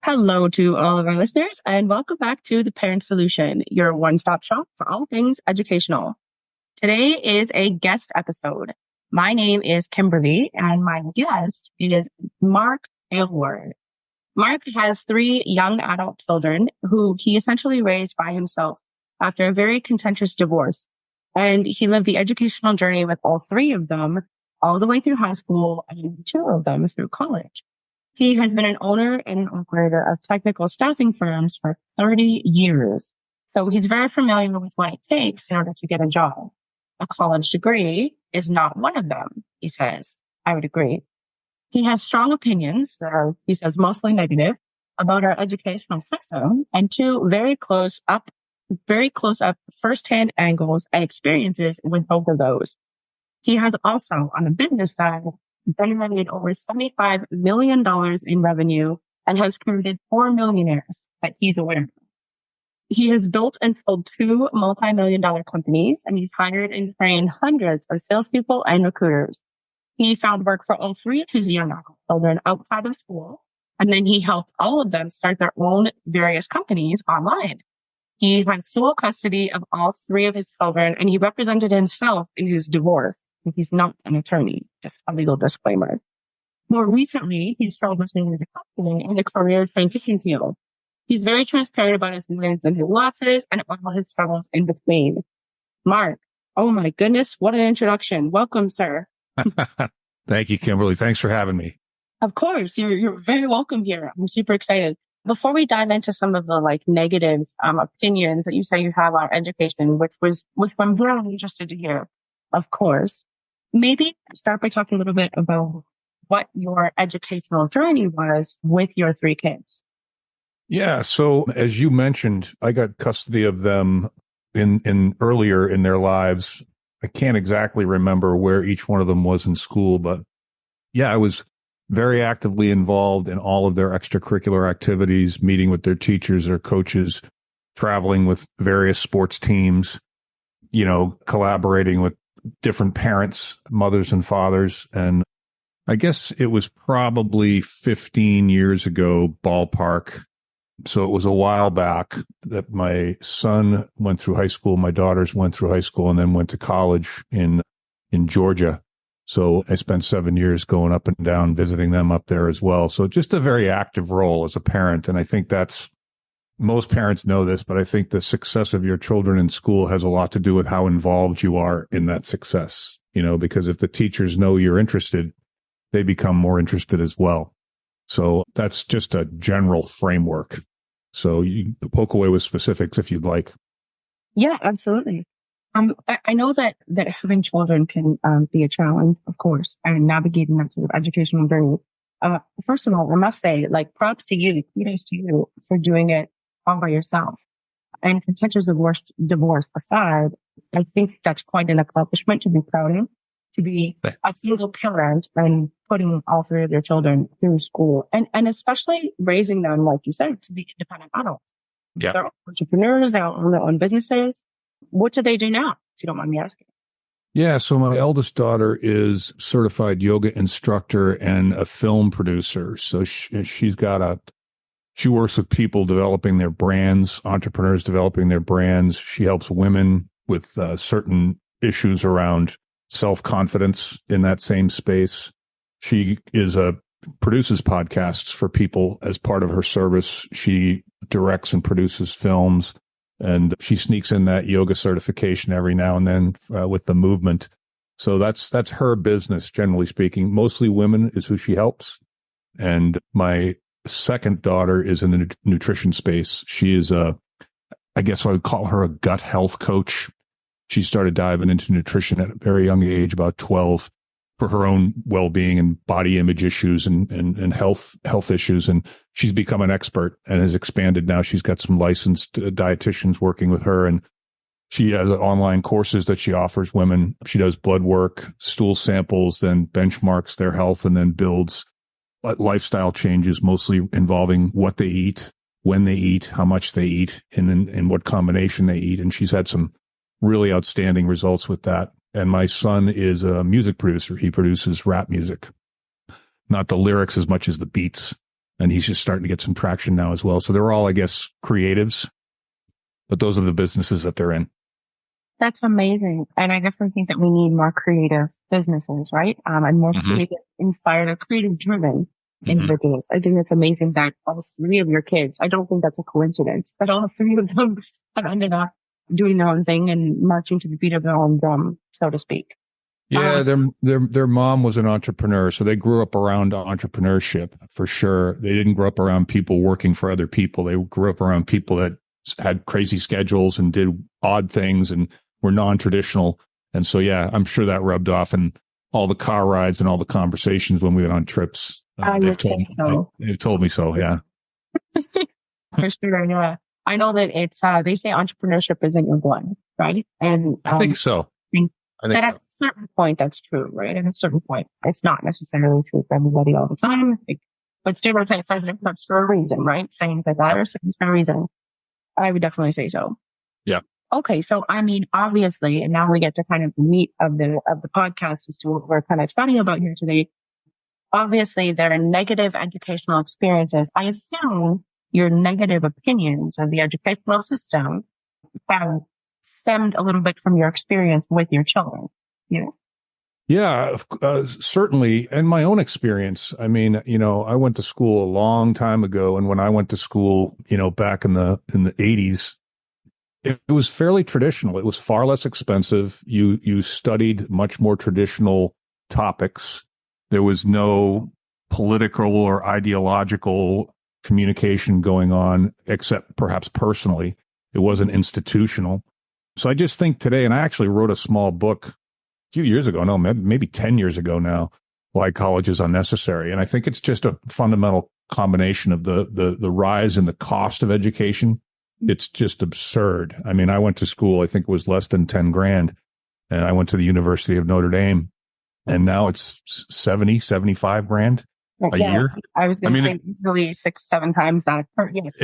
Hello to all of our listeners and welcome back to The Parent Solution, your one-stop shop for all things educational. Today is a guest episode. My name is Kimberly and my guest is Mark Aylward. Mark has 3 young adult children who he essentially raised by himself after a very contentious divorce. And he lived the educational journey with all 3 of them all the way through high school and 2 of them through college. He has been an owner and an operator of technical staffing firms for 30 years. So he's very familiar with what it takes in order to get a job. A college degree is not one of them, he says. I would agree. He has strong opinions that are, he says, mostly negative about our educational system and 2 very close up firsthand angles and experiences with both of those. He has also, on the business side, generated over $75 million in revenue and has created 4 millionaires that he's aware of. He has built and sold 2 multi-million-dollar companies, and he's hired and trained hundreds of salespeople and recruiters. He found work for all 3 of his young children outside of school, and then he helped all of them start their own various companies online. He has sole custody of all 3 of his children, and he represented himself in his divorce. He's not an attorney, just a legal disclaimer. More recently, he's transitioning the company in the career transition field. He's very transparent about his wins and his losses and all his struggles in between. Mark, oh my goodness, what an introduction. Welcome, sir. Thank you, Kimberly. Thanks for having me. Of course, you're very welcome here. I'm super excited. Before we dive into some of the negative opinions that you say you have on education, which I'm very interested to hear, of course. Maybe start by talking a little bit about what your educational journey was with your 3 kids. Yeah. So as you mentioned, I got custody of them in earlier in their lives. I can't exactly remember where each one of them was in school, but yeah, I was very actively involved in all of their extracurricular activities, meeting with their teachers, their coaches, traveling with various sports teams, collaborating with different parents, mothers and fathers. And I guess it was probably 15 years ago, ballpark. So it was a while back that my son went through high school. My daughters went through high school and then went to college in Georgia. So I spent 7 years going up and down, visiting them up there as well. So just a very active role as a parent. And I think most parents know this, but I think the success of your children in school has a lot to do with how involved you are in that success, because if the teachers know you're interested, they become more interested as well. So that's just a general framework. So you poke away with specifics if you'd like. Yeah, absolutely. I know that having children can be a challenge, of course, and navigating that sort of educational journey. First of all, I must say, props to you, kudos to you for doing it all by yourself. And contentious divorce aside, I think that's quite an accomplishment to be proud of, to be a single parent and putting all 3 of your children through school and especially raising them, like you said, to be independent adults. Yeah. They're entrepreneurs, they own their own businesses. What do they do now, if you don't mind me asking? Yeah. So my eldest daughter is certified yoga instructor and a film producer. So she works with people developing their brands, entrepreneurs developing their brands. She helps women with certain issues around self-confidence in that same space. She produces podcasts for people as part of her service. She directs and produces films, and she sneaks in that yoga certification every now and then with the movement. So that's her business, generally speaking. Mostly women is who she helps. And my second daughter is in the nutrition space. She is I guess I would call her a gut health coach. She started diving into nutrition at a very young age, about 12, for her own well-being and body image issues and health issues. And she's become an expert and has expanded. Now she's got some licensed dietitians working with her, and she has online courses that she offers women. She does blood work, stool samples, then benchmarks their health, and then builds lifestyle changes, mostly involving what they eat, when they eat, how much they eat, and what combination they eat. And she's had some really outstanding results with that. And my son is a music producer. He produces rap music, not the lyrics as much as the beats. and he's just starting to get some traction now as well. So they're all, I guess, creatives, but those are the businesses that they're in. That's amazing. And I definitely think that we need more creative businesses, right? And more creative, inspired, or creative driven individuals. I think it's amazing that all three of your kids, I don't think that's a coincidence, that all three of them have ended up doing their own thing and marching to the beat of their own drum, so to speak. Yeah, their mom was an entrepreneur, so they grew up around entrepreneurship for sure. They didn't grow up around people working for other people. They grew up around people that had crazy schedules and did odd things and were non-traditional. And so, yeah, I'm sure that rubbed off in all the car rides and all the conversations when we went on trips. They've told me so. Yeah, for sure. Yeah, I know that it's. They say entrepreneurship is in your blood, right? And I think so. At a certain point, that's true, right? At a certain point, it's not necessarily true for everybody all the time. But stereotypes are for a reason, right? Saying that are for a reason. I would definitely say so. Yeah. Okay. So, I mean, obviously, and now we get to kind of the meat of the podcast as to what we're kind of studying about here today. Obviously, there are negative educational experiences. I assume your negative opinions of the educational system have stemmed a little bit from your experience with your children. Yeah, certainly. And my own experience. I mean, I went to school a long time ago. And when I went to school, back in the 80s, it was fairly traditional. It was far less expensive. You studied much more traditional topics. There was no political or ideological communication going on, except perhaps personally. It wasn't institutional. So I just think today, and I actually wrote a small book a few years ago, no, maybe 10 years ago now, why college is unnecessary. And I think it's just a fundamental combination of the rise in the cost of education. It's just absurd. I mean, I went to school, I think it was less than 10 grand, and I went to the University of Notre Dame, and now it's 70, 75 grand a year. I was going to say easily 6-7 times that. Yes.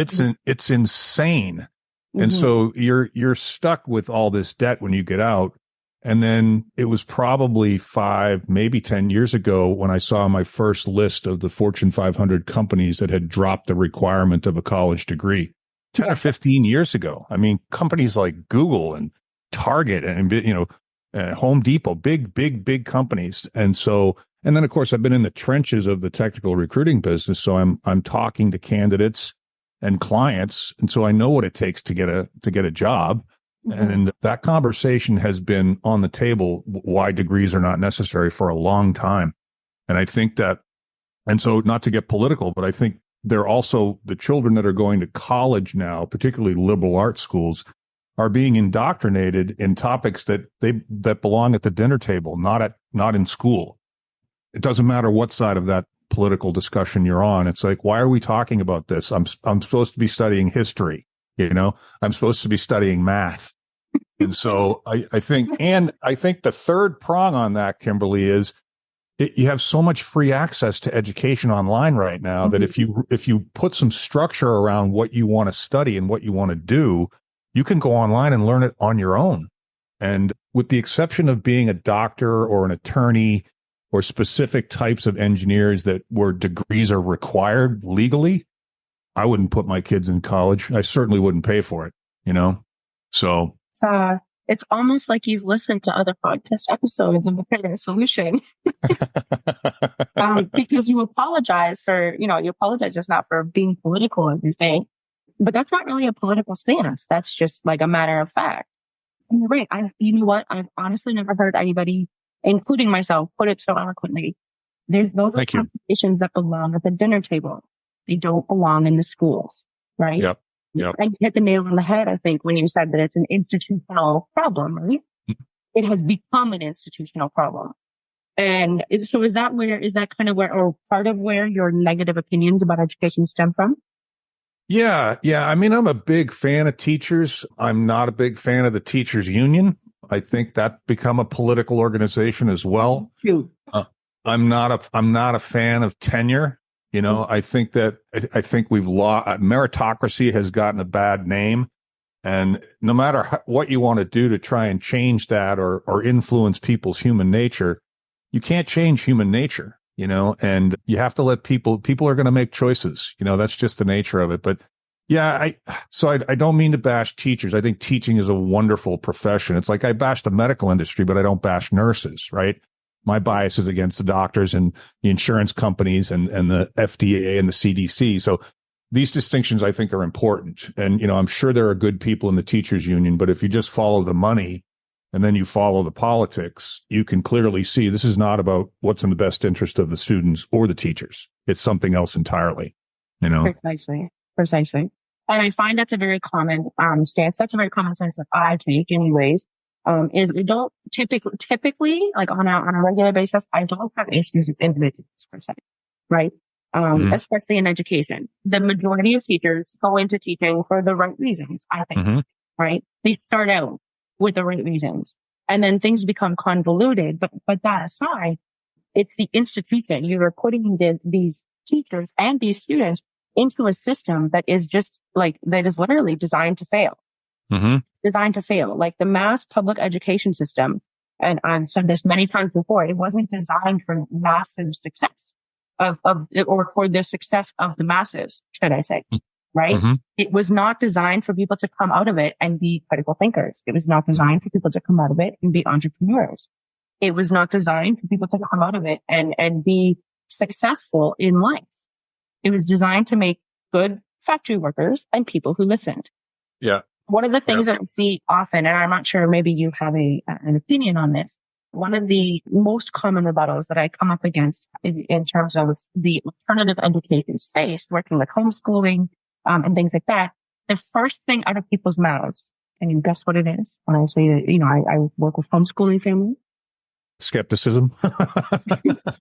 It's insane. And so you're stuck with all this debt when you get out. And then it was probably 5, maybe 10 years ago when I saw my first list of the Fortune 500 companies that had dropped the requirement of a college degree 10 or 15 years ago. I mean, companies like Google and Target and, Home Depot, big companies. And then of course I've been in the trenches of the technical recruiting business. So I'm talking to candidates and clients. And so I know what it takes to get a job. And that conversation has been on the table, why degrees are not necessary, for a long time. And I think that, and so not to get political, but I think they're also the children that are going to college now, particularly liberal arts schools, are being indoctrinated in topics that belong at the dinner table, not in school. It doesn't matter what side of that political discussion you're on. It's like, why are we talking about this? I'm supposed to be studying history. I'm supposed to be studying math. And so I think the third prong on that, Kimberly, is you have so much free access to education online right now that if you put some structure around what you want to study and what you want to do, you can go online and learn it on your own. And with the exception of being a doctor or an attorney or specific types of engineers where degrees are required legally, I wouldn't put my kids in college. I certainly wouldn't pay for it, So it's almost like you've listened to other podcast episodes of the Parent Solution. Because you apologize just not for being political, as you say, but that's not really a political stance. That's just like a matter of fact. And you're right. You know what? I've honestly never heard anybody, including myself, put it so eloquently. Those are conversations that belong at the dinner table. They don't belong in the schools, right? Yep. And you hit the nail on the head, I think, when you said that it's an institutional problem, right? It has become an institutional problem. And so is that kind of where, or part of where your negative opinions about education stem from? Yeah. I mean, I'm a big fan of teachers. I'm not a big fan of the teachers union. I think that become a political organization as well. I'm not a fan of tenure. I think we've meritocracy has gotten a bad name, and no matter what you want to do to try and change that or influence people's human nature, you can't change human nature. and you have to let people are going to make choices. That's just the nature of it. But yeah, I don't mean to bash teachers. I think teaching is a wonderful profession. It's like I bash the medical industry, but I don't bash nurses, right? My bias is against the doctors and the insurance companies and the FDA and the CDC. So these distinctions I think are important. And, I'm sure there are good people in the teachers union, but if you just follow the money and then you follow the politics, you can clearly see this is not about what's in the best interest of the students or the teachers. It's something else entirely, Precisely. And I find that's a very common stance. That's a very common stance that I take anyways. Is we don't typically like on a regular basis, I don't have issues with individuals per se, right? Especially in education. The majority of teachers go into teaching for the right reasons, I think, right? They start out with the right reasons and then things become convoluted. But that aside, it's the institution. You're putting these teachers and these students into a system that is that is literally designed to fail. Designed to fail. Like the mass public education system, and I've said this many times before, it wasn't designed for massive success or for the success of the masses, should I say, right? It was not designed for people to come out of it and be critical thinkers. It was not designed for people to come out of it and be entrepreneurs. It was not designed for people to come out of it and be successful in life. It was designed to make good factory workers and people who listened. Yeah. One of the things that I see often, and I'm not sure, maybe you have an opinion on this. One of the most common rebuttals that I come up against in terms of the alternative education space, working with homeschooling, and things like that, the first thing out of people's mouths, can you guess what it is? When I say that, I work with homeschooling families. Skepticism.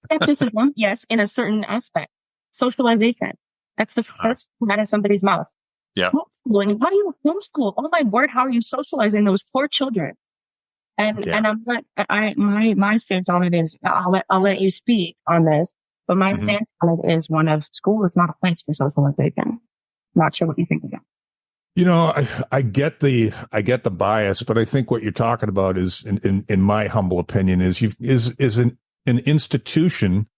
Skepticism, yes, in a certain aspect. Socialization. That's the first thing out of somebody's mouth. Yeah. Homeschooling. How do you homeschool? Oh my word, how are you socializing those poor children? And I'm not, my stance on it is, I'll let you speak on this, but my stance on it is one of school is not a place for socialization. Not sure what you think of that. I get the bias, but I think what you're talking about is, in my humble opinion, is an institution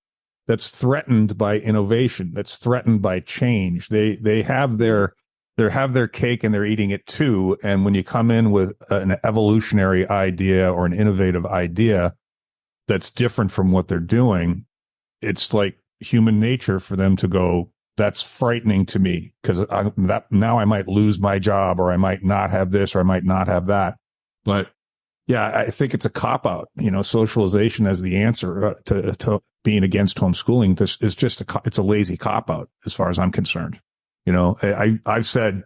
that's threatened by innovation, that's threatened by change. They have their cake and they're eating it too. And when you come in with an evolutionary idea or an innovative idea that's different from what they're doing, it's like human nature for them to go, that's frightening to me because now I might lose my job or I might not have this or I might not have that. But yeah, I think it's a cop out, socialization as the answer to being against homeschooling. This is just it's a lazy cop out as far as I'm concerned. I've said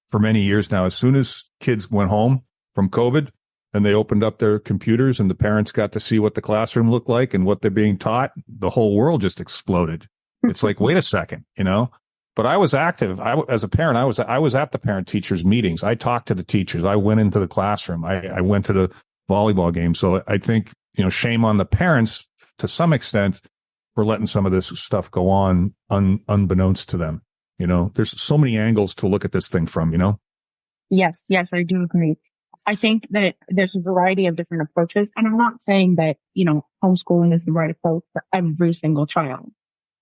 for many years now, as soon as kids went home from COVID and they opened up their computers and the parents got to see what the classroom looked like and what they're being taught, the whole world just exploded. It's like, wait a second, but I was active. As a parent, I was at the parent teachers meetings. I talked to the teachers. I went into the classroom. I went to the volleyball game. So I think, shame on the parents to some extent for letting some of this stuff go on unbeknownst to them. There's so many angles to look at this thing from, Yes, I do agree. I think that there's a variety of different approaches. And I'm not saying that, homeschooling is the right approach for every single child.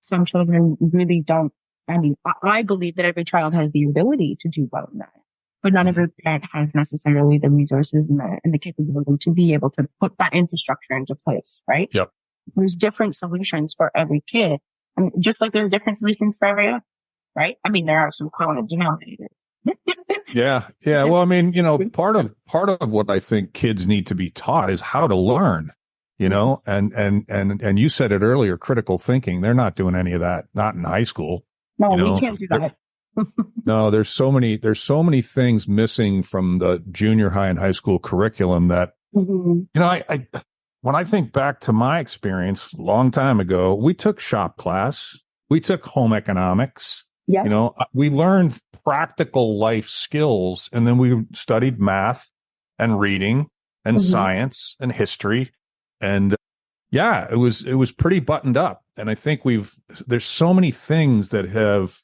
Some children really don't. I mean, I believe that every child has the ability to do well in that, but not every parent has necessarily the resources and the capability to be able to put that infrastructure into place, right? Yep. There's different solutions for every kid. And just like there are different solutions for every other, right? I mean, there are some common denominators. Yeah. Well, I mean, part of what I think kids need to be taught is how to learn, and you said it earlier, critical thinking. They're not doing any of that, not in high school. No, we can't do that. No, there's so many things missing from the junior high and high school curriculum that, I when I think back to my experience a long time ago, we took shop class, we took home economics, we learned practical life skills, and then we studied math and reading and science and history. And it was pretty buttoned up. And I think there's so many things that have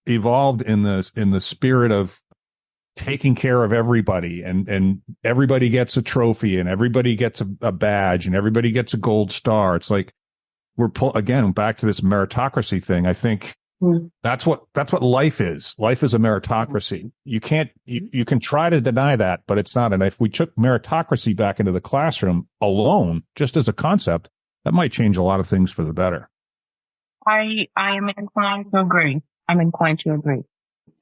evolved in the spirit of taking care of everybody, and everybody gets a trophy and everybody gets a badge and everybody gets a gold star. It's like again, back to this meritocracy thing. I think that's what life is. Life is a meritocracy. You can try to deny that, but it's not. And if we took meritocracy back into the classroom alone, just as a concept, that might change a lot of things for the better. I am inclined to agree.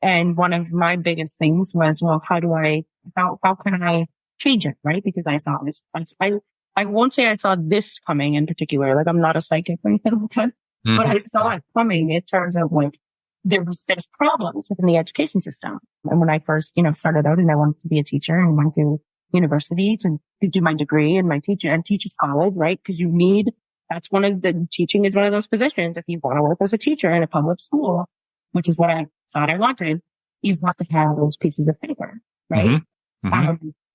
And one of my biggest things was, well, how can I change it? Right. Because I saw this, I won't say I saw this coming in particular. Like, I'm not a psychic or anything like that, but I saw it coming in terms of like, there's problems within the education system. And when I first, started out and I wanted to be a teacher and went to university to do my degree and teachers college, right? Because teaching is one of those positions. If you want to work as a teacher in a public school, which is what I thought I wanted, you have to have those pieces of paper, right?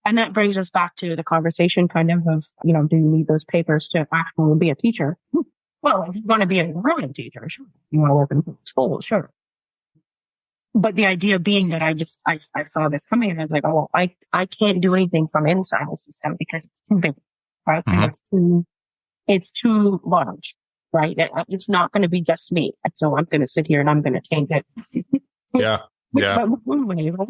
And that brings us back to the conversation kind of, do you need those papers to actually be a teacher? Well, if you want to be a enrollment teacher, sure. You want to work in school, sure. But the idea being that I saw this coming and I was like, oh, well, I can't do anything from inside the system because it's too big, right? And it's too large, right? It's not going to be just me. So I'm going to sit here and I'm going to change it. Yeah. But one way, right?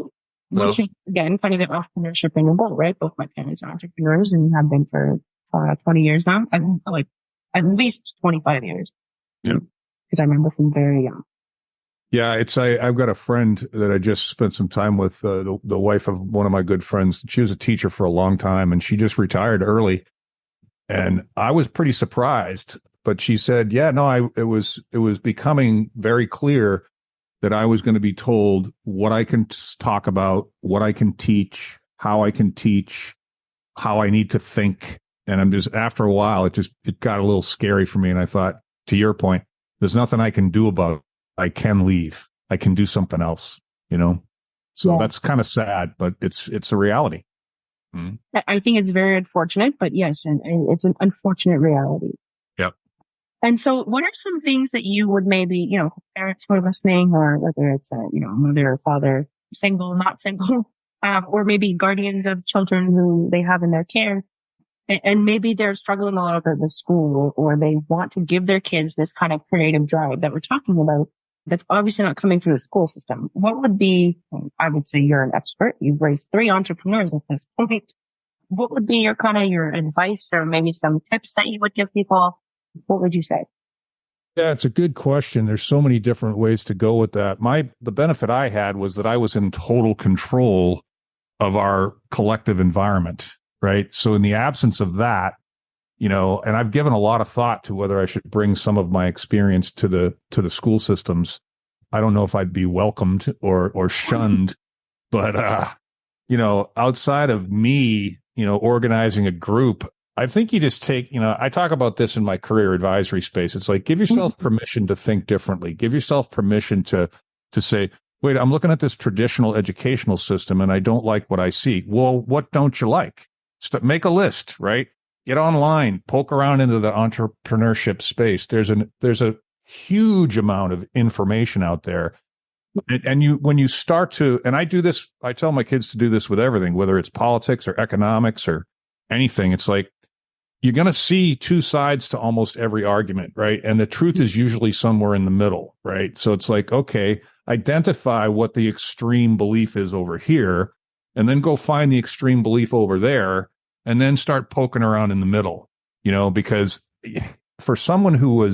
Which is, again, kind of the entrepreneurship in your boat, right? Both my parents are entrepreneurs and have been for 20 years now. Like at least 25 years. Yeah. Because I remember from very young. Yeah, I've got a friend that I just spent some time with, the wife of one of my good friends. She was a teacher for a long time and she just retired early. And I was pretty surprised, but she said, yeah, no, it was becoming very clear that I was going to be told what I can talk about, what I can teach, how I need to think. And I'm just, after a while, it got a little scary for me. And I thought, to your point, there's nothing I can do about it. I can leave. I can do something else, So that's kind of sad, but it's a reality. I think it's very unfortunate, but yes, and it's an unfortunate reality. Yep. And so what are some things that you would maybe, parents who are listening, or whether it's mother or father, single, not single, or maybe guardians of children who they have in their care, and maybe they're struggling a little bit with school, or they want to give their kids this kind of creative drive that we're talking about that's obviously not coming through the school system. What would be, I would say you're an expert. You've raised 3 entrepreneurs at this point. What would be your advice or maybe some tips that you would give people? What would you say? Yeah, it's a good question. There's so many different ways to go with that. The benefit I had was that I was in total control of our collective environment, right? So in the absence of that, and I've given a lot of thought to whether I should bring some of my experience to the school systems. I don't know if I'd be welcomed or shunned, but, outside of me, organizing a group, I think you just take, I talk about this in my career advisory space. It's like, give yourself permission to think differently. Give yourself permission to say, wait, I'm looking at this traditional educational system and I don't like what I see. Well, what don't you like? Make a list, right? Get online, poke around into the entrepreneurship space. There's a huge amount of information out there. And when you start to, and I do this, I tell my kids to do this with everything, whether it's politics or economics or anything. It's like, you're going to see 2 sides to almost every argument, right? And the truth is usually somewhere in the middle, right? So it's like, okay, identify what the extreme belief is over here, and then go find the extreme belief over there, and then start poking around in the middle, because for someone who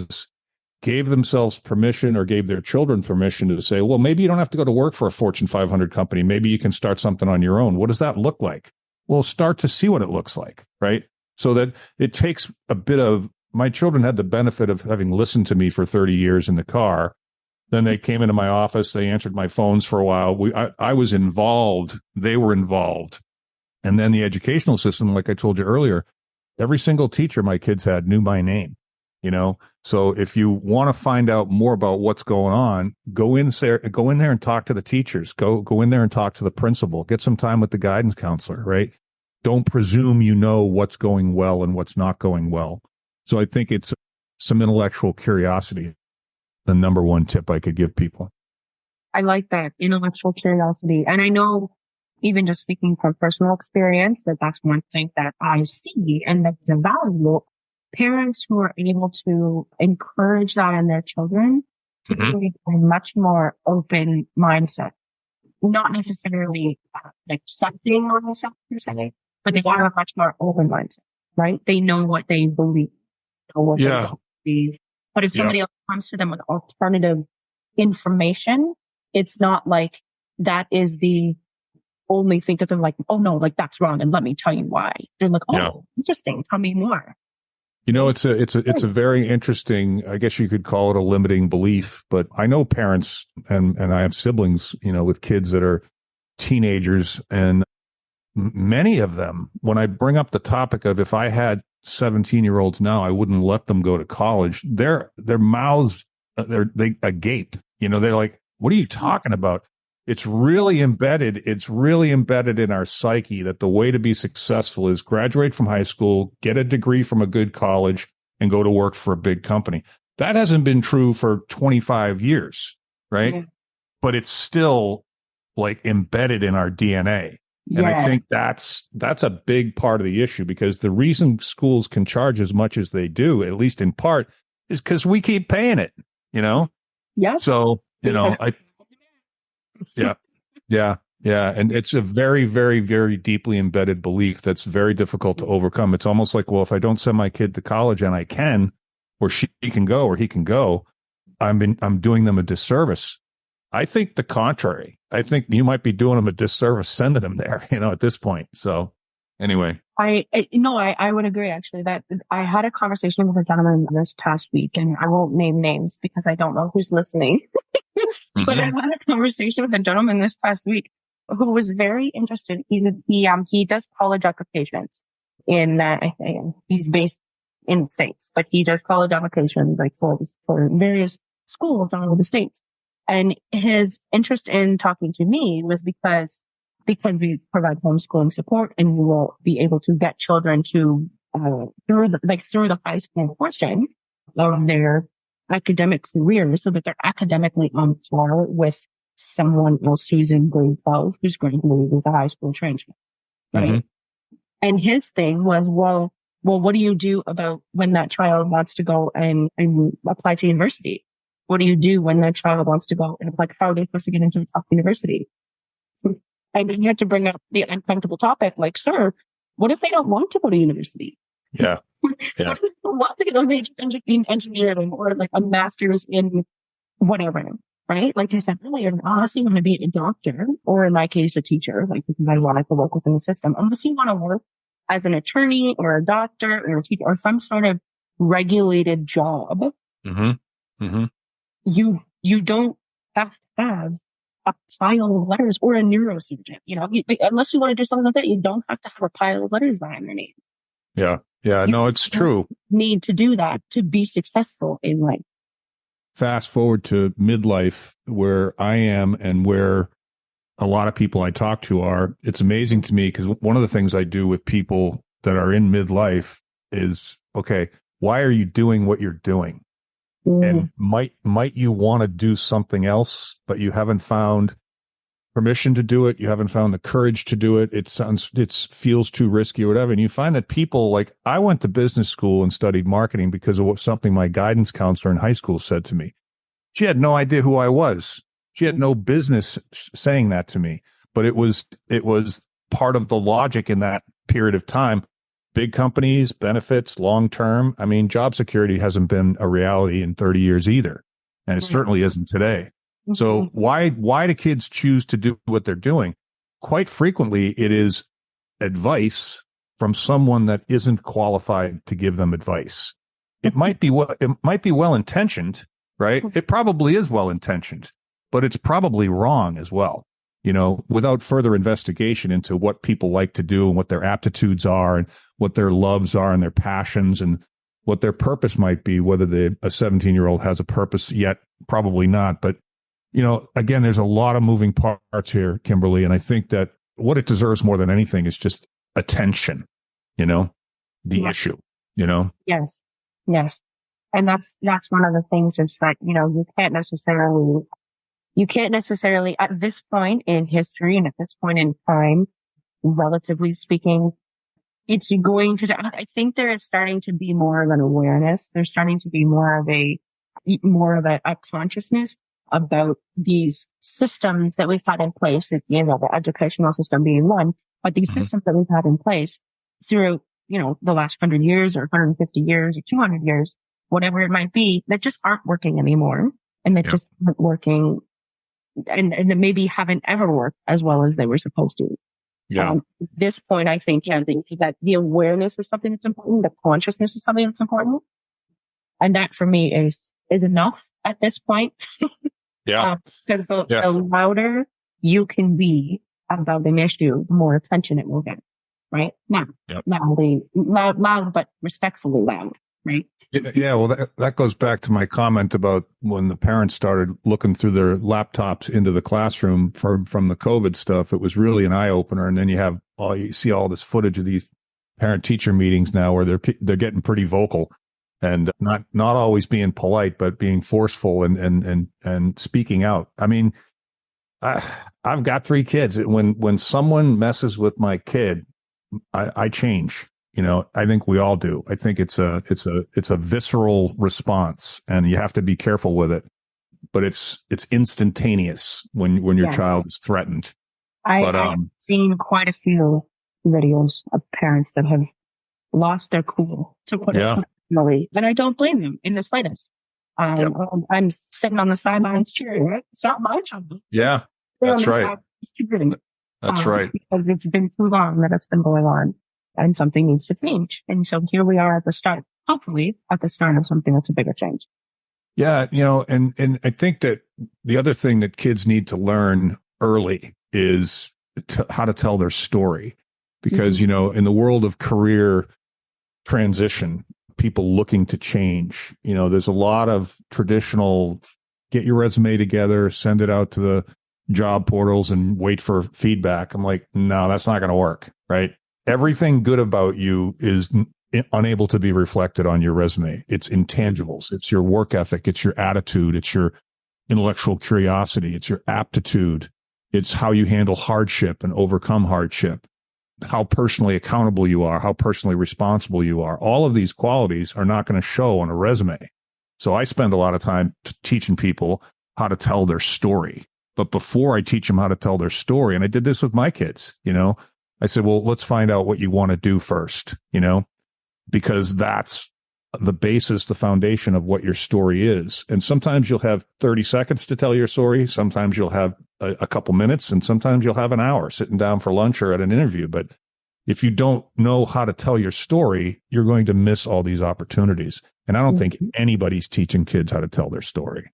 gave themselves permission or gave their children permission to say, well, maybe you don't have to go to work for a Fortune 500 company. Maybe you can start something on your own. What does that look like? Well, start to see what it looks like, right? So that it takes a bit of, my children had the benefit of having listened to me for 30 years in the car. Then they came into my office. They answered my phones for a while. I was involved. They were involved. And then the educational system, like I told you earlier, every single teacher my kids had knew my name, So if you want to find out more about what's going on, go in there and talk to the teachers. Go in there and talk to the principal. Get some time with the guidance counselor, right? Don't presume you know what's going well and what's not going well. So I think it's some intellectual curiosity, the number one tip I could give people. I like that, intellectual curiosity. And I know, even just speaking from personal experience, that's one thing that I see and that's valuable parents who are able to encourage that in their children typically have a much more open mindset, not necessarily accepting mindset per se, but they have a much more open mindset, right? They know what they believe, know what they don't believe. But if somebody else comes to them with alternative information, it's not like that is the only thing that they're like, oh no, like that's wrong, and let me tell you why. They're like, oh, interesting, tell me more. You know, it's a very interesting, I guess you could call it a limiting belief, but I know parents and I have siblings, you know, with kids that are teenagers, and many of them, when I bring up the topic of if I had 17-year-olds now, I wouldn't let them go to college. Their mouths, they agape, you know, they're like, what are you talking about? It's really embedded in our psyche that the way to be successful is graduate from high school, get a degree from a good college, and go to work for a big company. That hasn't been true for 25 years, right? Yeah. But it's still like embedded in our DNA. And I think that's a big part of the issue, because the reason schools can charge as much as they do, at least in part, is because we keep paying it, you know? Yeah. So, you know, Yeah. And it's a very, very, very deeply embedded belief that's very difficult to overcome. It's almost like, well, if I don't send my kid to college and I can, or she can go, or he can go, I'm doing them a disservice. I think the contrary. I think you might be doing them a disservice sending them there, you know, at this point. So anyway. I would agree, actually, that I had a conversation with a gentleman this past week, and I won't name names because I don't know who's listening. But I had a conversation with a gentleman this past week who was very interested. He does college applications he's based in the States, but he does college applications like for various schools all over the States. And his interest in talking to me was because we provide homeschooling support, and we will be able to get children to through the high school portion of their academic career, so that they're academically on par with someone else who's in grade 12, who's graduated with a high school transcript, right? And his thing was, well, what do you do about when that child wants to go and apply to university? What do you do when that child wants to go and apply? How are they supposed to get into a top university? And then you have to bring up the uncomfortable topic, like, sir, what if they don't want to go to university? Yeah. What if they want to get a major in engineering or like a master's in whatever, right? Like I said earlier, unless you want to be a doctor, or in my case, a teacher, like because I wanted to work within the system, unless you want to work as an attorney or a doctor or a teacher or some sort of regulated job, you don't have to have a pile of letters, or a neurosurgeon, you know, unless you want to do something like that, you don't have to have a pile of letters behind your name. Yeah. No, it's true. Need to do that to be successful in life. Fast forward to midlife, where I am and where a lot of people I talk to are. It's amazing to me, because one of the things I do with people that are in midlife is, okay, why are you doing what you're doing? And might you want to do something else, but you haven't found permission to do it. You haven't found the courage to do it. It feels too risky or whatever. And you find that people, like, I went to business school and studied marketing because of something my guidance counselor in high school said to me. She had no idea who I was. She had no business saying that to me, but it was part of the logic in that period of time. Big companies, benefits, long-term. I mean, job security hasn't been a reality in 30 years either. And it certainly isn't today. So why do kids choose to do what they're doing? Quite frequently, it is advice from someone that isn't qualified to give them advice. It might be well-intentioned, right? It probably is well-intentioned, but it's probably wrong as well. You know, without further investigation into what people like to do and what their aptitudes are and what their loves are and their passions and what their purpose might be, whether a 17-year-old has a purpose yet, probably not. But, you know, again, there's a lot of moving parts here, Kimberly. And I think that what it deserves more than anything is just attention, you know, the issue, you know? Yes. And that's one of the things is that, you know, you can't necessarily at this point in history and at this point in time, relatively speaking, it's going to, I think there is starting to be more of an awareness. There's starting to be more of a consciousness about these systems that we've had in place, the educational system being one, but these systems that we've had in place through, the last 100 years or 150 years or 200 years, whatever it might be, that just aren't working anymore, and that just aren't working, and that maybe haven't ever worked as well as they were supposed to. Yeah. At this point, I think, that the awareness is something that's important. The consciousness is something that's important. And that for me is enough at this point. Yeah. Because the louder you can be about an issue, the more attention it will get. Right? Now, loud, but respectfully loud. Right? Yeah. Well, that goes back to my comment about when the parents started looking through their laptops into the classroom from the COVID stuff. It was really an eye opener. And then you see all this footage of these parent teacher meetings now where they're getting pretty vocal and not always being polite, but being forceful and speaking out. I mean, I've got 3 kids. When someone messes with my kid, I change. I think we all do. I think it's a visceral response, and you have to be careful with it. But it's instantaneous when your child is threatened. I've seen quite a few videos of parents that have lost their cool, to put it personally, and I don't blame them in the slightest. I'm sitting on the sidelines cheering. Right? It's not my job. Yeah, that's right. That's right. Because it's been too long that it's been going on. And something needs to change. And so here we are at the start, hopefully at the start of something that's a bigger change. Yeah. And I think that the other thing that kids need to learn early is how to tell their story. Because, in the world of career transition, people looking to change, there's a lot of traditional, get your resume together, send it out to the job portals and wait for feedback. I'm like, no, that's not going to work. Right. Everything good about you is unable to be reflected on your resume. It's intangibles. It's your work ethic. It's your attitude. It's your intellectual curiosity. It's your aptitude. It's how you handle hardship and overcome hardship, how personally accountable you are, how personally responsible you are. All of these qualities are not going to show on a resume. So I spend a lot of time teaching people how to tell their story. But before I teach them how to tell their story, and I did this with my kids, I said, well, let's find out what you want to do first, because that's the basis, the foundation of what your story is. And sometimes you'll have 30 seconds to tell your story. Sometimes you'll have a couple minutes, and sometimes you'll have an hour sitting down for lunch or at an interview. But if you don't know how to tell your story, you're going to miss all these opportunities. And I don't think anybody's teaching kids how to tell their story.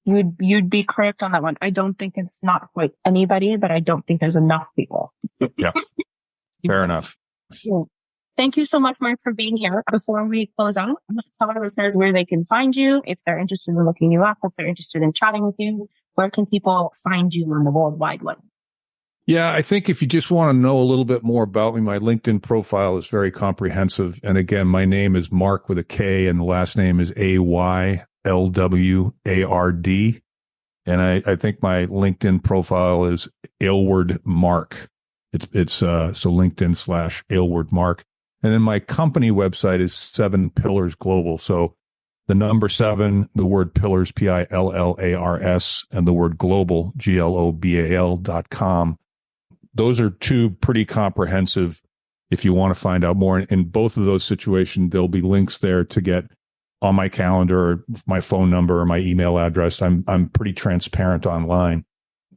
You'd be correct on that one. I don't think it's not quite anybody, but I don't think there's enough people. Yeah. Fair enough. Yeah. Thank you so much, Mark, for being here. Before we close out, let's tell our listeners where they can find you, if they're interested in looking you up, if they're interested in chatting with you. Where can people find you on the World Wide Web? Yeah, I think if you just want to know a little bit more about me, my LinkedIn profile is very comprehensive. And again, my name is Mark with a K, and the last name is Aylward. And I think my LinkedIn profile is Aylward Mark. It's so LinkedIn /Aylward Mark. And then my company website is 7 Pillars Global. So the number 7, the word pillars, PILLARS, and the word global, GLOBAL.com. Those are 2 pretty comprehensive. If you want to find out more in both of those situations, there'll be links there to get on my calendar or my phone number or my email address. I'm pretty transparent online.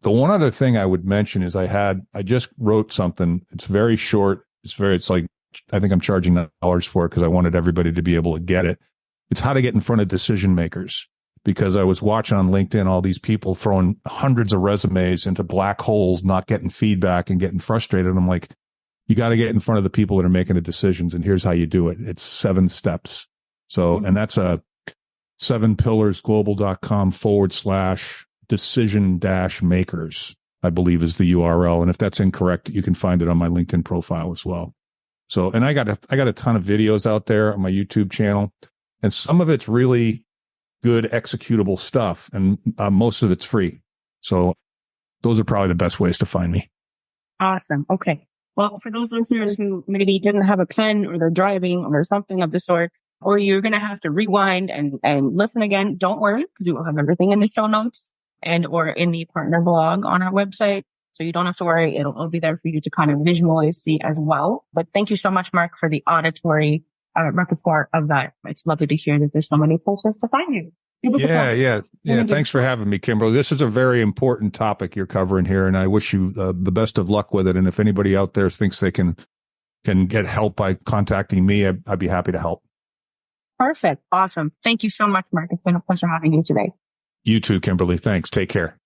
The one other thing I would mention is I just wrote something. It's very short. It's like, I think I'm charging $9 for it because I wanted everybody to be able to get it. It's how to get in front of decision makers, because I was watching on LinkedIn, all these people throwing hundreds of resumes into black holes, not getting feedback and getting frustrated. I'm like, you got to get in front of the people that are making the decisions. And here's how you do it. It's 7 steps. So, and that's a 7pillarsglobal.com/decision-makers, I believe is the URL. And if that's incorrect, you can find it on my LinkedIn profile as well. So, and I got a ton of videos out there on my YouTube channel, and some of it's really good executable stuff, and most of it's free. So those are probably the best ways to find me. Awesome. Okay. Well, for those listeners who maybe didn't have a pen or they're driving or something of the sort, or you're going to have to rewind and listen again, don't worry, because we will have everything in the show notes and or in the partner blog on our website. So you don't have to worry. It'll all be there for you to kind of visually see as well. But thank you so much, Mark, for the auditory repertoire of that. It's lovely to hear that there's so many places to find you. Yeah. Thanks for having me, Kimberly. This is a very important topic you're covering here, and I wish you the best of luck with it. And if anybody out there thinks they can get help by contacting me, I'd be happy to help. Perfect. Awesome. Thank you so much, Mark. It's been a pleasure having you today. You too, Kimberly. Thanks. Take care.